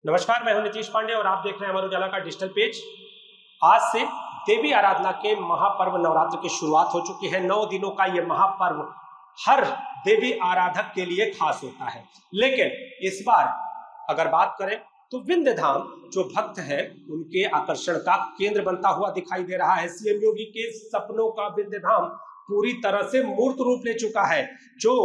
नमस्कार, मैं हूं नीतीश पांडे और आप देख रहे हैं अमर उजाला का डिजिटल पेज। आज से देवी आराधना के महापर्व नवरात्र की शुरुआत हो चुकी है। 9 दिनों का ये महापर्व हर देवी आराधक के लिए खास होता है। लेकिन इस बार अगर बात करें तो विंध्य धाम जो भक्त हैं उनके आकर्षण का केंद्र बनता हुआ दिखाई दे रहा है। सीएम योगी के सपनों का विंध्य धाम पूरी तरह से मूर्त रूप ले चुका है। जो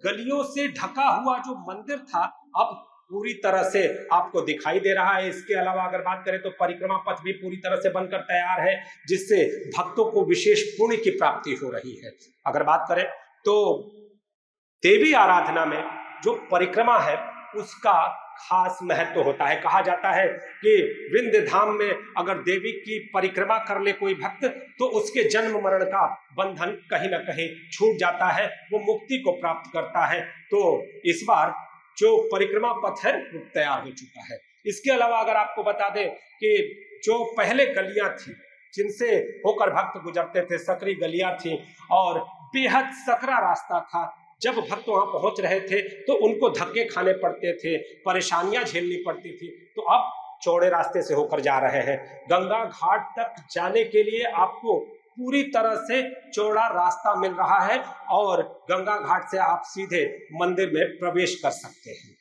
गलियों से ढका हुआ जो मंदिर था अब पूरी तरह से आपको दिखाई दे रहा है। इसके अलावा अगर बात करें तो परिक्रमा पथ भी पूरी तरह से बनकर तैयार है, जिससे भक्तों को विशेष पुण्य की प्राप्ति हो रही है। अगर बात करें तो देवी आराधना में जो परिक्रमा है उसका खास महत्व होता है। कहा जाता है कि विंध्य धाम में अगर देवी की परिक्रमा कर ले कोई भक्त तो उसके जन्म मरण का बंधन कहीं ना कहीं छूट जाता है, वो मुक्ति को प्राप्त करता है। तो इस बार जो परिक्रमा पथ है वो तैयार हो चुका है। इसके अलावा अगर आपको बता दें कि जो पहले गलियां थी जिनसे होकर भक्त गुजरते थे, सकरी गलियां थी और बेहद सकरा रास्ता था। जब भक्त वहां पहुंच रहे थे तो उनको धक्के खाने पड़ते थे, परेशानियां झेलनी पड़ती थी। तो अब चौड़े रास्ते से होकर जा रहे हैं। गंगा घाट तक जाने के लिए आपको पूरी तरह से चौड़ा रास्ता मिल रहा है और गंगा घाट से आप सीधे मंदिर में प्रवेश कर सकते हैं।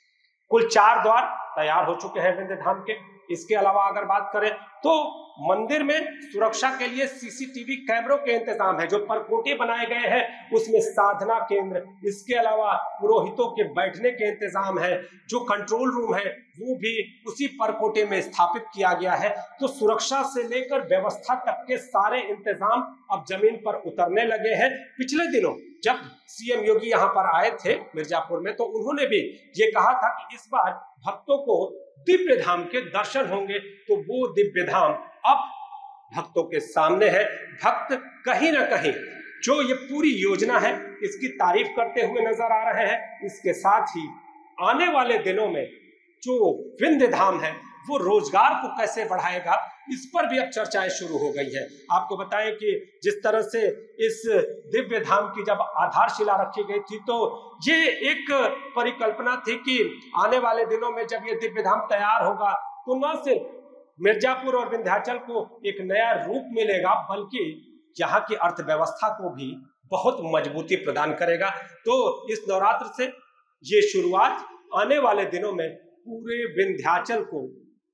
कुल 4 द्वार तैयार हो चुके हैं विंध्य धाम के। इसके अलावा अगर बात करें तो मंदिर में सुरक्षा के लिए सीसीटीवी कैमरों के इंतजाम है। जो परकोटे बनाए गए हैं उसमें साधना केंद्र, इसके अलावा पुरोहितों के बैठने के इंतजाम है। जो कंट्रोल रूम है वो भी उसी परकोटे में स्थापित किया गया है। तो सुरक्षा से लेकर व्यवस्था तक के सारे इंतजाम अब जमीन पर उतरने लगे हैं। पिछले दिनों जब सीएम योगी यहाँ पर आए थे मिर्जापुर में, तो उन्होंने भी ये कहा था कि इस बार भक्तों को दिव्य धाम के दर्शन होंगे। तो वो दिव्य धाम अब भक्तों के सामने है। भक्त कहीं ना कहीं जो ये पूरी योजना है इसकी तारीफ करते हुए नजर आ रहे हैं। इसके साथ ही आने वाले दिनों में जो विंध्य धाम है वो रोजगार को कैसे बढ़ाएगा, इस पर भी अब चर्चाएं शुरू हो गई है। आपको बताएं कि जिस तरह से इस दिव्य धाम की जब आधारशिला रखी गई थी तो ये एक परिकल्पना थी कि आने वाले दिनों में जब ये दिव्य धाम तैयार होगा तो न सिर्फ मिर्जापुर और विंध्याचल को एक नया रूप मिलेगा बल्कि यहाँ की अर्थव्यवस्था को भी बहुत मजबूती प्रदान करेगा। तो इस नवरात्र से ये शुरुआत आने वाले दिनों में पूरे विंध्याचल को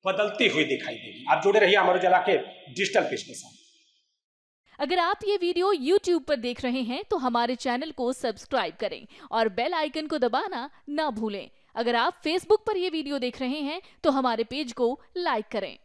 बदलती हुई दिखाई देगी। आप जुड़े रहिए अमर उजाला के डिजिटल पेज के साथ। अगर आप ये वीडियो YouTube पर देख रहे हैं तो हमारे चैनल को सब्सक्राइब करें और बेल आइकन को दबाना ना भूलें। अगर आप Facebook पर ये वीडियो देख रहे हैं तो हमारे पेज को लाइक करें।